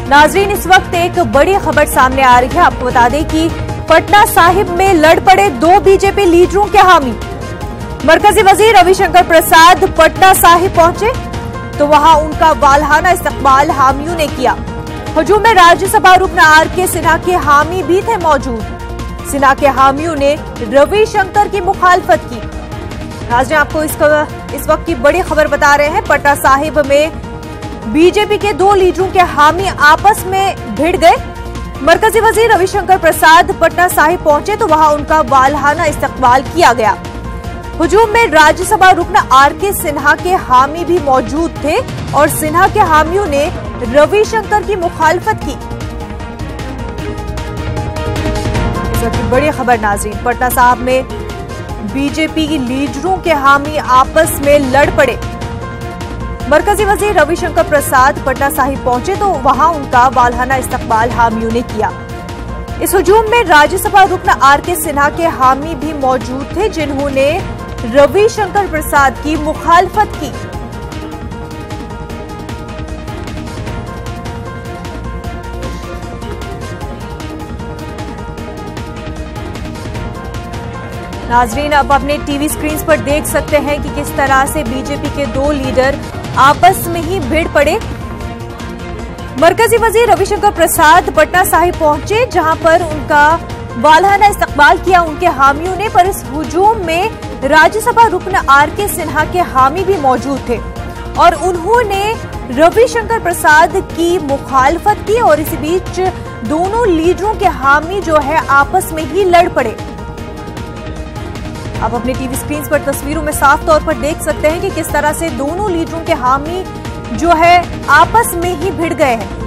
नाजरीन, इस वक्त एक बड़ी खबर सामने आ रही है। आपको बता दें कि पटना साहिब में लड़ पड़े दो बीजेपी लीडरों के हामी। मरकजी वजीर रविशंकर प्रसाद पटना साहिब पहुंचे तो वहां उनका वालहाना इस्तकबाल हामियों ने किया। हुजूम में राज्यसभा रुकन आर.के. सिन्हा के हामी भी थे मौजूद। सिन्हा के हामियों ने रविशंकर की मुखालफत की। नाज़रीन, आपको इस वक्त की बड़ी खबर बता रहे हैं। पटना साहिब में बीजेपी के दो लीडरों के हामी आपस में भिड़ गए। मरकजी वजीर रविशंकर प्रसाद पटना साहिब पहुंचे तो वहां उनका वालहाना इस्तकबाल किया गया। हुजूम में राज्यसभा रुकन आर.के. सिन्हा के हामी भी मौजूद थे और सिन्हा के हामियों ने रविशंकर की मुखालफत की। इस वक्त की बड़ी खबर नाज़रीन, पटना साहिब में बीजेपी की लीडरों के हामी आपस में लड़ पड़े। मरकजी वजीर रविशंकर प्रसाद पटना साहिब पहुंचे तो वहां उनका वालहाना इस्तकबाल हामियों ने किया। इस हुजूम में राज्यसभा रुकन आर.के. सिन्हा के हामी भी मौजूद थे जिन्होंने रविशंकर प्रसाद की मुखालफत की। नाजरीन, अब अपने टीवी स्क्रीन पर देख सकते हैं कि किस तरह से बीजेपी के दो लीडर आपस में ही भिड़ पड़े। मरकजी वजीर रविशंकर प्रसाद पटना साहिब पहुंचे जहां पर उनका वालहाना इस्तकबाल किया उनके हामियों ने, पर इस हुजूम में राज्यसभा रुकन आर.के. सिन्हा के हामी भी मौजूद थे और उन्होंने रविशंकर प्रसाद की मुखालफत की और इसी बीच दोनों लीडरों के हामी जो है आपस में ही लड़ पड़े। आप अपने टीवी स्क्रीन पर तस्वीरों में साफ तौर पर देख सकते हैं कि किस तरह से दोनों लीडरों के हामी जो है आपस में ही भिड़ गए हैं।